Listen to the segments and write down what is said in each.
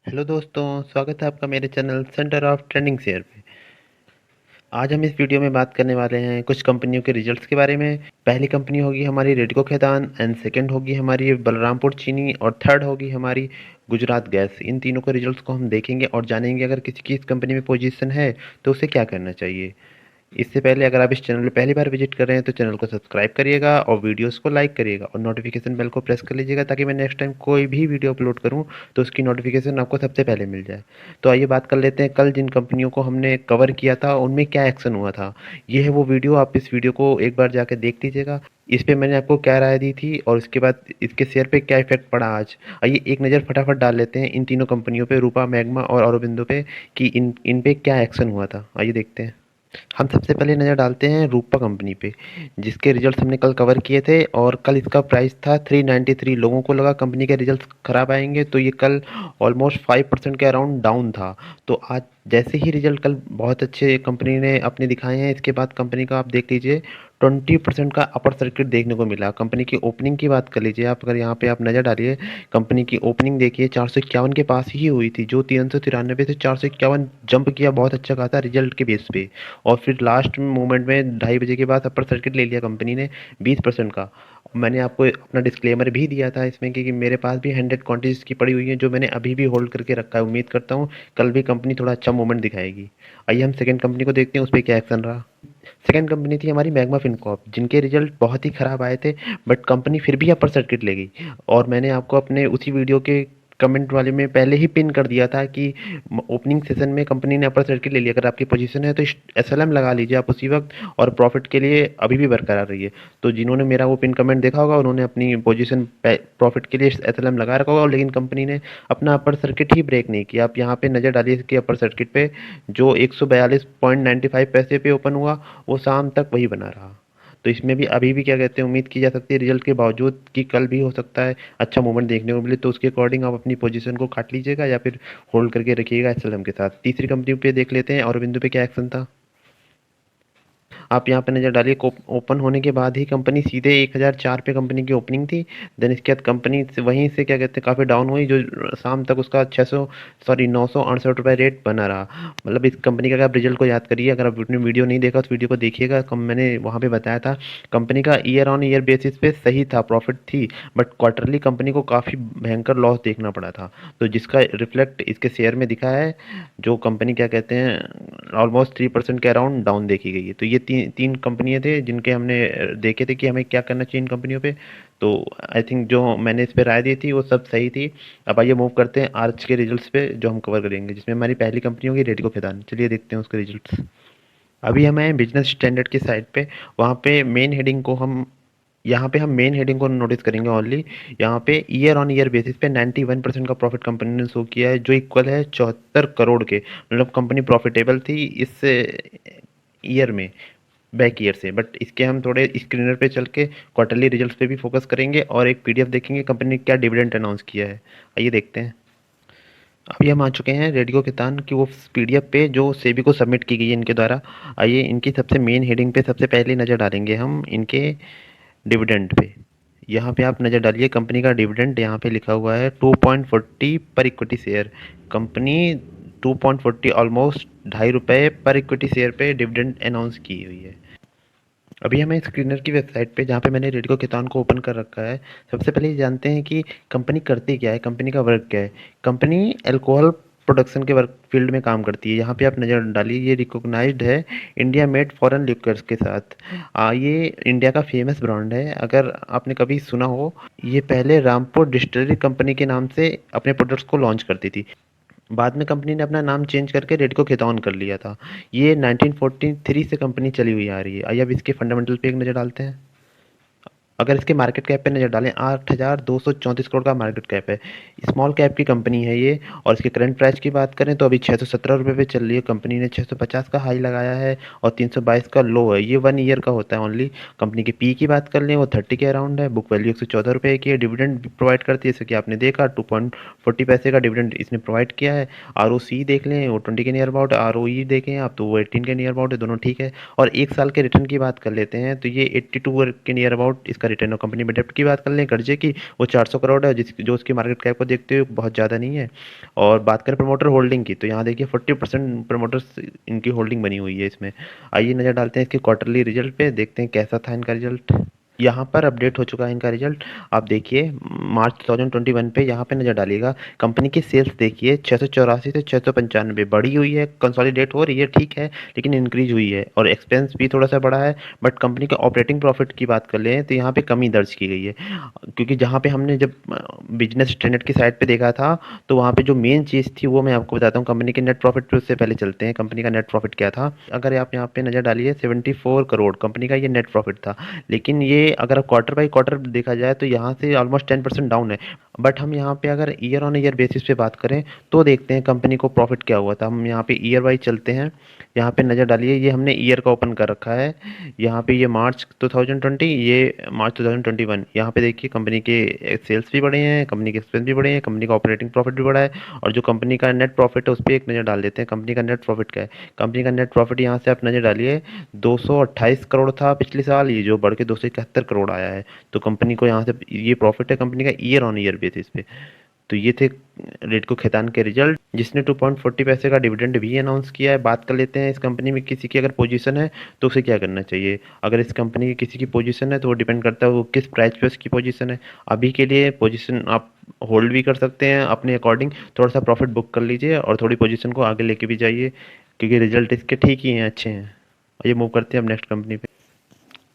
Hello दोस्तों, स्वागत है आपका मेरे channel centre of trending share पे। आज हम इस वीडियो में बात करने वाले हैं कुछ कंपनियों के रिजल्ट्स के बारे में। पहली कंपनी होगी हमारी रेडको खैतान एंड सेकंड होगी हमारी बलरामपुर चीनी और थर्ड होगी हमारी गुजरात गैस। इन तीनों के रिजल्ट्स को हम देखेंगे और जानेंगे अगर किसी की इस कंपनी में पोजीशन है तो उसे क्या करना चाहिए। इससे पहले अगर आप इस चैनल पे पहली बार विजिट कर रहे हैं तो चैनल को सब्सक्राइब करिएगा और वीडियोस को लाइक करिएगा और नोटिफिकेशन बेल को प्रेस कर लीजिएगा ताकि मैं नेक्स्ट टाइम कोई भी वीडियो अपलोड करूं तो उसकी नोटिफिकेशन आपको सबसे पहले मिल जाए। तो आइए बात कर लेते हैं कल जिन कंपनियों को हमने कवर किया था उनमें क्या एक्शन हुआ था। ये है वो वीडियो, आप इस वीडियो को एक बार जाकर देख लीजिएगा। इस पे मैंने आपको क्या राय दी थी और उसके बाद इसके शेयर पे क्या इफेक्ट पड़ा आज। आइए एक नज़र फटाफट डाल लेते हैं इन तीनों कंपनियों पे, रूपा, मैग्मा और औरोबिंदो पे, कि इन पे क्या एक्शन हुआ था। आइए देखते हैं। हम सबसे पहले नज़र डालते हैं रूपा कंपनी पे, जिसके रिजल्ट्स हमने कल कवर किए थे और कल इसका प्राइस था 393। लोगों को लगा कंपनी के रिजल्ट्स खराब आएंगे तो ये कल ऑलमोस्ट 5% के अराउंड डाउन था। तो आज जैसे ही रिजल्ट कल बहुत अच्छे कंपनी ने अपने दिखाए हैं, इसके बाद कंपनी का आप देख लीजिए 20% का अपर सर्किट देखने को मिला। कंपनी की ओपनिंग की बात कर लीजिए आप, अगर यहाँ पे आप नज़र डालिए, कंपनी की ओपनिंग देखिए 451 के पास ही हुई थी, जो 393 से 451 जंप किया बहुत अच्छा खासा रिजल्ट के बेस पे। और फिर लास्ट मोमेंट में 2:30 बजे के बाद अपर सर्किट ले लिया कंपनी ने 20% का। मैंने आपको अपना डिस्क्लेमर भी दिया था इसमें कि मेरे पास भी 100 क्वांटिटीज की पड़ी हुई है जो मैंने अभी भी होल्ड करके रखा है। उम्मीद करता हूँ कल भी कंपनी थोड़ा अच्छा मूवमेंट दिखाएगी। आइए हम सेकंड कंपनी को देखते हैं उस पर क्या एक्शन रहा। सेकंड कंपनी थी हमारी मैग्मा फिनकॉर्प, जिनके रिजल्ट बहुत ही खराब आए थे, बट कंपनी फिर भी अपर सर्किट ले गई। और मैंने आपको अपने उसी वीडियो के कमेंट वाले में पहले ही पिन कर दिया था कि ओपनिंग सेशन में कंपनी ने अपर सर्किट ले लिया। अगर आपकी पोजीशन है तो एसएलएम लगा लीजिए आप उसी वक्त, और प्रॉफिट के लिए अभी भी बरकरार रही है। तो जिन्होंने मेरा वो पिन कमेंट देखा होगा उन्होंने अपनी पोजीशन प्रॉफिट के लिए एसएलएम लगा रखा होगा, लेकिन कंपनी ने अपना अपर सर्किट ही ब्रेक नहीं किया। आप यहाँ पे नज़र डालिए इसके अपर सर्किट पे, जो 142.95 पैसे पे ओपन हुआ वो शाम तक वही बना रहा। तो इसमें भी अभी भी क्या कहते हैं, उम्मीद की जा सकती है रिजल्ट के बावजूद कि कल भी हो सकता है अच्छा मूवमेंट देखने को मिले। तो उसके अकॉर्डिंग आप अपनी पोजीशन को काट लीजिएगा या फिर होल्ड करके रखिएगा एसएलएम के साथ। तीसरी कंपनी पे देख लेते हैं औरबिंदु पे क्या एक्शन था। आप यहाँ पे नज़र डालिए, ओपन होने के बाद ही कंपनी सीधे 1004 पे कंपनी की ओपनिंग थी। देन इसके बाद कंपनी से वहीं से क्या कहते हैं काफ़ी डाउन हुई, जो शाम तक उसका 968 रुपये रेट बना रहा। मतलब इस कंपनी का अगर आप रिजल्ट को याद करिए, अगर आप अपने वीडियो नहीं देखा उस वीडियो को देखिएगा, कम मैंने वहाँ पे बताया था कंपनी का ईयर ऑन ईयर बेसिस पे सही था, प्रॉफिट थी, बट क्वार्टरली कंपनी को काफ़ी भयंकर लॉस देखना पड़ा था। तो जिसका रिफ्लेक्ट इसके शेयर में दिखा है, जो कंपनी क्या कहते हैं ऑलमोस्ट 3% के अराउंड डाउन देखी गई है। तो ये तीन तीन कंपनियां थे जिनके हमने देखे थे कि हमें क्या करना चाहिए इन कंपनियों पे। तो आई थिंक जो मैंने इस पे राय दी थी वो सब सही थी। अब आइए मूव करते हैं आज के रिजल्ट्स पे जो हम कवर करेंगे, जिसमें हमारी पहली कंपनी होगी रेडिको खैतान। चलिए देखते हैं उसके रिजल्ट्स। अभी हमें बिजनेस स्टैंडर्ड की साइड पे, वहाँ पे मेन हेडिंग को हम, यहाँ पे हम मेन हेडिंग को नोटिस करेंगे ओनली। यहाँ पे ईयर ऑन ईयर बेसिस पे 91% का प्रॉफिट कंपनी ने शो किया है, जो इक्वल है 74 करोड़ के। मतलब कंपनी प्रॉफिटेबल थी इस ईयर में, बैक ईयर से। बट इसके हम थोड़े स्क्रीनर पे चल के क्वार्टरली रिजल्ट्स पे भी फोकस करेंगे और एक पीडीएफ देखेंगे कंपनी ने क्या डिविडेंड अनाउंस किया है। आइए देखते हैं। अभी हम आ चुके हैं रेडियो कितान की वो पीडीएफ पे जो सेबी को सबमिट की गई है इनके द्वारा। आइए इनकी सबसे मेन हेडिंग पे सबसे पहले नज़र डालेंगे हम इनके डिविडेंड पे। यहाँ पे आप नज़र डालिए, कंपनी का डिविडेंड यहाँ पे लिखा हुआ है 2.40 पर इक्विटी शेयर। कंपनी 2.40 ऑलमोस्ट ₹2.5 पर इक्विटी शेयर पे डिविडेंड अनाउंस की हुई है। अभी हमें स्क्रीनर की वेबसाइट पे, जहाँ पे मैंने रेडियो कितान को ओपन कर रखा है, सबसे पहले ये जानते हैं कि कंपनी करती क्या है, कंपनी का वर्क क्या है। कंपनी अल्कोहल प्रोडक्शन के वर्क फील्ड में काम करती है। यहाँ पे आप नज़र डालिए, ये रिकॉग्नाइज्ड है इंडिया मेड फॉरेन लिक्वर्स के साथ। ये इंडिया का फेमस ब्रांड है, अगर आपने कभी सुना हो। ये पहले रामपुर डिस्टिलरी कंपनी के नाम से अपने प्रोडक्ट्स को लॉन्च करती थी, बाद में कंपनी ने अपना नाम चेंज करके रेडको खैतान कर लिया था। ये 1943 से कंपनी चली हुई आ रही है। आइए अब इसके फंडामेंटल पे एक नज़र डालते हैं। अगर इसके मार्केट कैप पे नज़र डालें, 8,234 करोड़ का मार्केट कैप है। स्मॉल कैप की कंपनी है ये। और इसके करंट प्राइस की बात करें तो अभी 617 रुपये पे चल रही है। कंपनी ने 650 का हाई लगाया है और 322 का लो है। ये 1 ईयर का होता है ओनली। कंपनी की पी की बात कर लें वो 30 के अराउंड है। बुक वैल्यू 114 रुपये की है। डिविडेंड भी प्रोवाइड करती है, जैसे कि आपने देखा 2.40 पैसे का डिविडेंड इसने प्रोवाइड किया है। आर देख लें वो 20 के नियर अबाउट, आर देखें आप तो वो 18 के नियर अबाउट है, दोनों ठीक है। और एक साल के रिटर्न की बात कर लेते हैं तो ये 82 के नियर अबाउट इसका इसका रिटर्न ऑफ कंपनी में डेप्ट की बात कर लें कर्जे की, वो 400 करोड़ है, जो उसकी मार्केट कैप को देखते हुए बहुत ज़्यादा नहीं है। और बात करें प्रमोटर होल्डिंग की, तो यहाँ देखिए 40% प्रमोटर्स इनकी होल्डिंग बनी हुई है इसमें। आइए नज़र डालते हैं इसके क्वार्टरली रिजल्ट पे, देखते हैं कैसा था इनका रिजल्ट। यहाँ पर अपडेट हो चुका है इनका रिजल्ट। आप देखिए मार्च 2021 पे यहाँ पे नज़र डालिएगा, कंपनी की सेल्स देखिए 684 से 695 बढ़ी हुई है, कंसोलिडेट हो रही है ठीक है, लेकिन इंक्रीज हुई है। और एक्सपेंस भी थोड़ा सा बढ़ा है। बट कंपनी के ऑपरेटिंग प्रॉफिट की बात कर लें तो यहाँ पे कमी दर्ज की गई है, क्योंकि जहाँ पे हमने जब बिजनेस स्टैंडर्ड की साइड पे देखा था, तो वहाँ पे जो मेन चीज़ थी वो मैं आपको बताता हूँ। कंपनी के नेट प्रॉफिट पे उससे पहले चलते हैं, कंपनी का नेट प्रॉफिट क्या था। अगर आप यहाँ पे नज़र डालिए 74 करोड़ कंपनी का ये नेट प्रॉफिट था। लेकिन ये अगर क्वार्टर बाई क्वार्टर देखा जाए तो यहाँ से ऑलमोस्ट 10% डाउन है। बट हम यहाँ पे अगर ईयर ऑन ईयर बेसिस पे बात करें तो देखते हैं कंपनी को प्रॉफिट क्या हुआ था। हम यहाँ पे ईयर वाइज चलते हैं, यहाँ पे नज़र डालिए, ये हमने ईयर का ओपन कर रखा है। यहाँ पे ये मार्च 2020, ये मार्च 2021। यहाँ पे देखिए कंपनी के सेल्स भी बढ़े हैं, कंपनी के एक्सपेंस भी बढ़े हैं, कंपनी का ऑपरेटिंग प्रॉफिट भी बढ़ा है। और जो कंपनी का नेट प्रॉफिट है उस पर एक नज़र डाल देते हैं, कंपनी का नेट प्रॉफिट क्या है। कंपनी का नेट प्रॉफिट यहाँ से आप नज़र डालिए 228 करोड़ था पिछले साल, ये जो बढ़ के 271 करोड़ आया है। तो कंपनी को यहाँ से ये प्रॉफिट है कंपनी का ईयर ऑन ईयर बेसिस पे। तो ये थे रेडको खैतान के रिजल्ट, जिसने 2.40 पैसे का डिविडेंड भी अनाउंस किया है। बात कर लेते हैं इस कंपनी में किसी की अगर पोजीशन है तो उसे क्या करना चाहिए। अगर इस कंपनी की किसी की पोजीशन है तो वो डिपेंड करता है वो किस प्राइस पे उसकी पोजीशन है। अभी के लिए पोजीशन आप होल्ड भी कर सकते हैं अपने अकॉर्डिंग, थोड़ा सा प्रॉफिट बुक कर लीजिए और थोड़ी पोजीशन को आगे लेके भी जाइए, क्योंकि रिजल्ट इसके ठीक ही हैं, अच्छे हैं। ये मूव करते हैं अब नेक्स्ट कंपनी पे।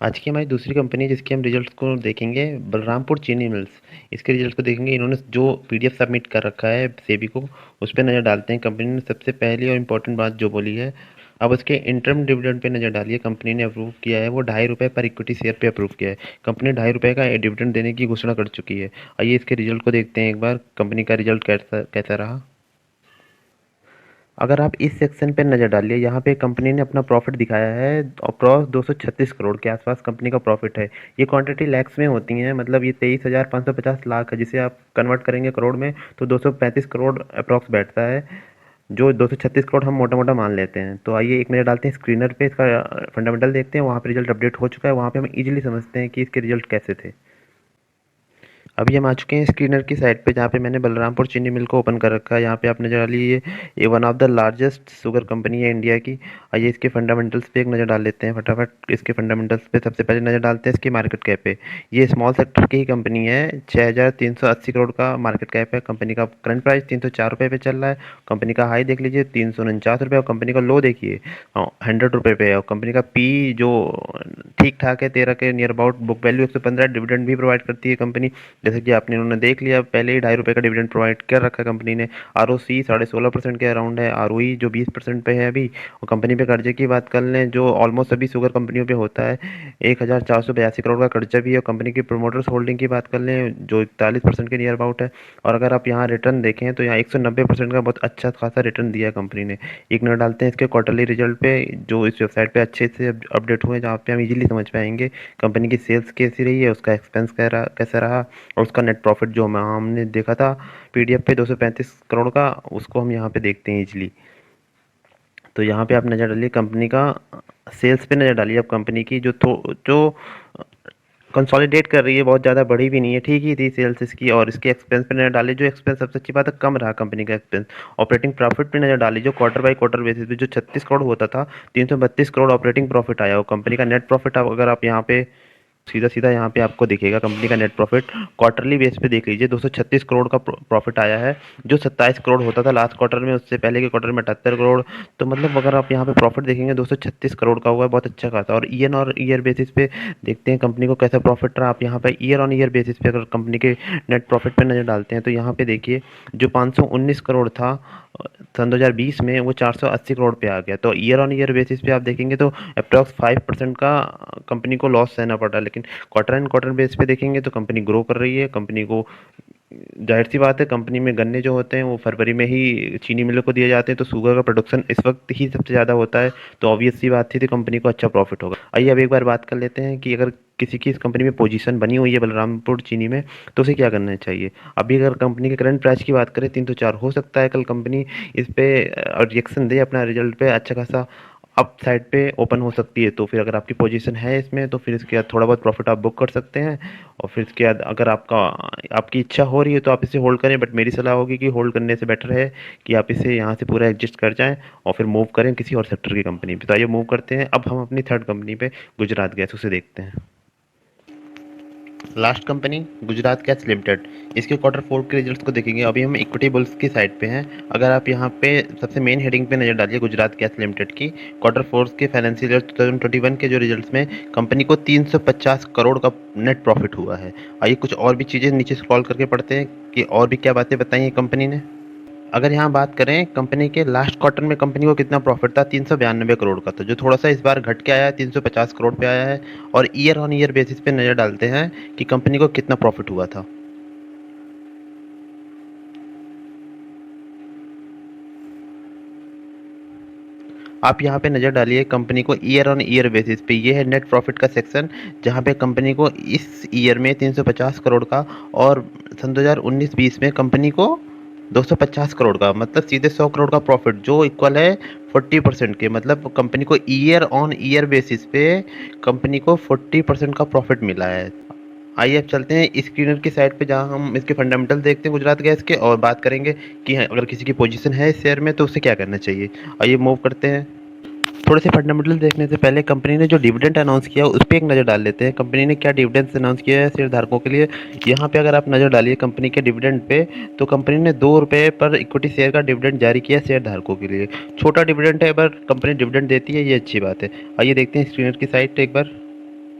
आज की हमारी दूसरी कंपनी जिसके हम रिजल्ट्स को देखेंगे, बलरामपुर चीनी मिल्स। इसके रिजल्ट को देखेंगे, इन्होंने जो पीडीएफ सबमिट कर रखा है सेबी को, उस पर नज़र डालते हैं। कंपनी ने सबसे पहली और इम्पोर्टेंट बात जो बोली है, अब उसके इंटरम डिविडेंड पे नज़र डालिए। कंपनी ने अप्रूव किया है, वो ₹2.5 पर इक्विटी शेयर पे अप्रूव किया है। कंपनी ₹2.5 का डिविडेंड देने की घोषणा कर चुकी है। आइए इसके रिजल्ट को देखते हैं एक बार, कंपनी का रिजल्ट कैसा कैसा रहा। अगर आप इस सेक्शन पे नज़र डालिए, यहाँ पे कंपनी ने अपना प्रॉफिट दिखाया है, अप्रॉक्स 236 करोड़ के आसपास कंपनी का प्रॉफिट है। ये क्वांटिटी लैक्स में होती हैं, मतलब ये 23,550 लाख है, जिसे आप कन्वर्ट करेंगे करोड़ में तो 235 करोड़ अप्रॉक्स बैठता है, जो 236 करोड़ हम मोटा मोटा मान लेते हैं। तो आइए एक नज़र डालते हैं स्क्रीनर पे, इसका फंडामेंटल देखते हैं। वहाँ पे रिजल्ट अपडेट हो चुका है, वहाँ पे हम इजीली समझते हैं कि इसके रिजल्ट कैसे थे। अभी हम आ चुके हैं स्क्रीनर की साइड पे, जहाँ पे मैंने बलरामपुर चीनी मिल को ओपन कर रखा है। यहाँ पे आप नज़र डालिए, ये one of the largest sugar company है इंडिया की। आइए इसके फंडामेंटल्स पे एक नज़र डाल लेते हैं फटाफट। इसके फंडामेंटल्स पे सबसे पहले नज़र डालते हैं इसकी मार्केट कैप पे। ये स्मॉल सेक्टर की ही कंपनी है, 6,380 करोड़ का मार्केट कैप है। कंपनी का करंट प्राइस 304 रुपये पे चल रहा है। कंपनी का हाई देख लीजिए 349 रुपये, और कंपनी का लो देखिए 100 रुपये पे है। और कंपनी का पी जो ठीक ठाक है 13 के near about, book value 115, dividend भी प्रोवाइड करती है कंपनी, जैसे कि आपने उन्होंने देख लिया पहले ही ₹2.5 का डिविडेंड प्रोवाइड कर रखा है कंपनी ने। आरओसी 16.5% के अराउंड है, आरओई जो 20% पे है अभी। और कंपनी पे कर्जे की बात कर लें, जो ऑलमोस्ट सभी शुगर कंपनियों पे होता है, 1,482 करोड़ का कर्जा भी है। और कंपनी की प्रोमोटर्स होल्डिंग की बात कर लें जो 41% के नियर अबाउट है। और अगर आप यहाँ रिटर्न देखें तो यहाँ 190% का बहुत अच्छा खासा रिटर्न दिया है कंपनी ने। एक नज़र डालते हैं इसके क्वार्टरली रिजल्ट पे, जो इस वेबसाइट पे अच्छे से अपडेट हुए हैं, जहाँ पे हम इजीली समझ पाएंगे कंपनी की सेल्स कैसी रही है, उसका एक्सपेंस कैसा रहा, और उसका नेट प्रॉफिट जो हमने देखा था पीडीएफ पे 235 करोड़ का, उसको हम यहाँ पे देखते हैं इजीली। तो यहाँ पे आप नज़र डालिए कंपनी का सेल्स पे नज़र डालिए आप, कंपनी की जो कंसोलिडेट कर रही है, बहुत ज़्यादा बड़ी भी नहीं है, ठीक ही थी सेल्स इसकी। और इसके एक्सपेंस पे नज़र डालिए, जो एक्सपेंस सबसे अच्छी बात है कम रहा कंपनी का एक्सपेंस। ऑपरेटिंग प्रॉफिट पे नज़र डालिए, जो क्वार्टर बाई क्वार्टर बेसिस पे जो 36 करोड़ होता था, 332 करोड़ ऑपरेटिंग प्रॉफिट आया। और कंपनी का नेट प्रॉफिट अगर आप यहाँ पे सीधा सीधा यहाँ पे आपको दिखेगा, कंपनी का नेट प्रॉफिट क्वार्टरली बेस पे देख लीजिए 236 करोड़ का प्रॉफिट आया है, जो 27 करोड़ होता था लास्ट क्वार्टर में, उससे पहले के क्वार्टर में 78 करोड़। तो मतलब अगर आप यहाँ पे प्रॉफिट देखेंगे 236 करोड़ का हुआ है, बहुत अच्छा खासा। और ईयर बेसिस पे देखते हैं कंपनी को कैसा प्रॉफिट रहा। आप यहाँ पे ईयर ऑन ईयर बेसिस पे अगर कंपनी के नेट प्रॉफिट पे नज़र डालते हैं तो यहाँ पे देखिए, जो 519 करोड़ था सन 2020 में, वो 480 करोड़ पे आ गया। तो ईयर ऑन ईयर बेसिस पे आप देखेंगे तो अप्रॉक्स 5% का कंपनी को लॉस सहना पड़ा। लेकिन क्वार्टर एंड क्वार्टर बेस पे देखेंगे तो कंपनी ग्रो कर रही है। कंपनी को जाहिर सी बात है, कंपनी में गन्ने जो होते हैं वो फरवरी में ही चीनी मिलों को दिए जाते हैं, तो शुगर का प्रोडक्शन इस वक्त ही सबसे ज़्यादा होता है। तो ऑब्वियस सी बात थी तो कंपनी को अच्छा प्रॉफिट होगा। आइए अब एक बार बात कर लेते हैं कि अगर किसी की इस कंपनी में पोजीशन बनी हुई है बलरामपुर चीनी में, तो उसे क्या करना चाहिए। अभी अगर कंपनी के करंट प्राइस की बात करें 304, हो सकता है कल कंपनी इस पे रिएक्शन दे अपना रिजल्ट पे अच्छा खासा, अप साइड पे ओपन हो सकती है। तो फिर अगर आपकी पोजीशन है इसमें तो फिर इसके बाद थोड़ा बहुत प्रॉफिट आप बुक कर सकते हैं। और फिर इसके बाद अगर आपकी इच्छा हो रही है तो आप इसे होल्ड करें, बट मेरी सलाह होगी कि होल्ड करने से बेटर है कि आप इसे यहाँ से पूरा एडजस्ट कर जाएं और फिर मूव करें किसी और सेक्टर की कंपनी पे। तो आइए मूव करते हैं। अब हम अपनी थर्ड कंपनी पे गुजरात गैस उसे देखते हैं। Last company Gujarat gas limited. इसके क्वार्टर फोर के रिजल्ट्स को देखेंगे। अभी हम इक्विटी बुल्स की साइड पे हैं। अगर आप यहाँ पे सबसे मेन हेडिंग पे नजर डालिए गुजरात गैस लिमिटेड की क्वार्टर फोर के फाइनेंशियल ईयर 2021 के जो रिजल्ट्स में कंपनी को 350 करोड़ का नेट प्रॉफिट हुआ है। आइए कुछ और भी चीज़ें नीचे स्क्रॉल करके पढ़ते हैं कि और भी क्या बातें बताई है कंपनी ने। अगर यहाँ बात करें कंपनी के लास्ट क्वार्टर में कंपनी को कितना प्रॉफिट था, 392 करोड़ का था, जो थोड़ा सा इस बार घट के आया है, 350 करोड़ पे आया है। और ईयर ऑन ईयर बेसिस पे नज़र डालते हैं कि कंपनी को कितना प्रॉफिट हुआ था। आप यहाँ पे नज़र डालिए कंपनी को ईयर ऑन ईयर बेसिस पे। ये है नेट प्रॉफिट का सेक्शन, जहाँ पे कंपनी को इस ईयर में 350 करोड़ का और सन 2019-20 में कंपनी को 250 करोड़ का, मतलब सीधे 100 करोड़ का प्रॉफिट, जो इक्वल है 40% के। मतलब कंपनी को ईयर ऑन ईयर बेसिस पे कंपनी को 40% का प्रॉफिट मिला है। आइए अब चलते हैं स्क्रीनर की साइड पे, जहां हम इसके फंडामेंटल देखते हैं गुजरात गैस के और बात करेंगे कि अगर किसी की पोजीशन है इस शेयर में तो उसे क्या करना चाहिए। आइए मूव करते हैं। थोड़े से फंडामेंटल देखने से पहले कंपनी ने जो डिविडेंड अनाउंस किया उस पर एक नज़र डाल लेते हैं। कंपनी ने क्या डिविडेंड अनाउंस किया है शेयर धारकों के लिए। यहाँ पे अगर आप नज़र डालिए कंपनी के डिविडेंड पे, तो कंपनी ने 2 रुपये पर इक्विटी शेयर का डिविडेंड जारी किया शेयर धारकों के लिए। छोटा डिविडेंड है पर कंपनी डिविडेंड देती है, ये अच्छी बात है। आइए देखते हैं स्क्रीनर की साइड एक बार।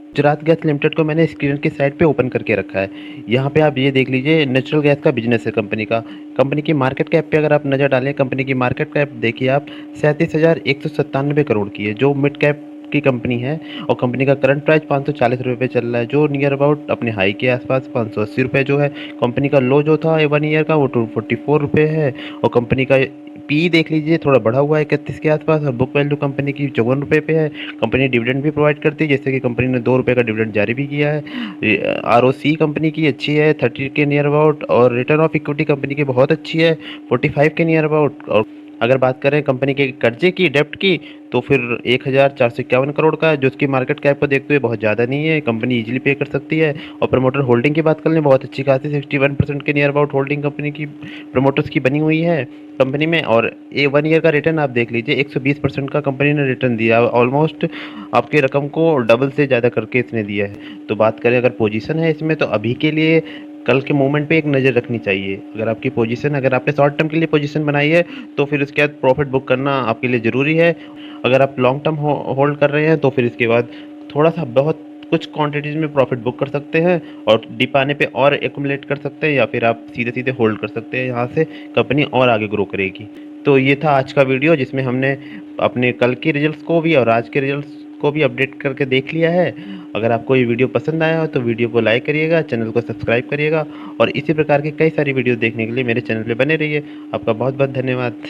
गुजरात गैस लिमिटेड को मैंने स्क्रीन की साइड पे ओपन करके रखा है। यहाँ पे आप ये देख लीजिए नेचुरल गैस का बिजनेस है कंपनी का। कंपनी की मार्केट कैप पे अगर आप नज़र डालें, कंपनी की मार्केट कैप देखिए आप 37,197 करोड़ की है, जो मिड कैप की कंपनी है। और कंपनी का करंट प्राइस 540 रुपये पे चल रहा है, जो नियर अबाउट अपने हाई के आसपास 580 रुपये जो है। कंपनी का लो जो था 1 ईयर का वो 244 रुपये है। और कंपनी का पी देख लीजिए थोड़ा बढ़ा हुआ है 31 के आसपास। और बुक वैल्यू कंपनी की 54 रुपये पे है। कंपनी डिविडेंड भी प्रोवाइड करती है, जैसे कि कंपनी ने 2 रुपये का डिविडेंड जारी भी किया है। आरओसी कंपनी की अच्छी है 30 के नियर अबाउट। और रिटर्न ऑफ इक्विटी कंपनी की बहुत अच्छी है 45 के नियर अबाउट। और अगर बात करें कंपनी के कर्जे की, डेप्ट की, तो फिर 1,451 करोड़ का है, जो उसकी मार्केट कैप को देखते हुए बहुत ज़्यादा नहीं है, कंपनी इजीली पे कर सकती है। और प्रमोटर होल्डिंग की बात कर लें, बहुत अच्छी खासी 61% के नियर अबाउट होल्डिंग कंपनी की प्रमोटर्स की बनी हुई है कंपनी में। और 1 ईयर का रिटर्न आप देख लीजिए 120% का कंपनी ने रिटर्न दिया, ऑलमोस्ट आपकी रकम को डबल से ज़्यादा करके इसने दिया है। तो बात करें अगर पोजीशन है इसमें, तो अभी के लिए कल के मूवमेंट पे एक नज़र रखनी चाहिए। अगर आपकी पोजीशन, अगर आपने शॉर्ट टर्म के लिए पोजीशन बनाई है तो फिर उसके बाद प्रॉफिट बुक करना आपके लिए ज़रूरी है। अगर आप लॉन्ग टर्म होल्ड कर रहे हैं तो फिर इसके बाद थोड़ा सा बहुत कुछ क्वांटिटीज़ में प्रॉफिट बुक कर सकते हैं और डिप आने पे और एक्यूमुलेट कर सकते हैं, या फिर आप सीधे सीधे होल्ड कर सकते हैं। यहाँ से कंपनी और आगे ग्रो करेगी। तो ये था आज का वीडियो, जिसमें हमने अपने कल के रिजल्ट्स को भी और आज के रिजल्ट्स को भी अपडेट करके देख लिया है। अगर आपको ये वीडियो पसंद आया हो तो वीडियो को लाइक करिएगा, चैनल को सब्सक्राइब करिएगा और इसी प्रकार की कई सारी वीडियो देखने के लिए मेरे चैनल पे बने रहिए। आपका बहुत बहुत धन्यवाद।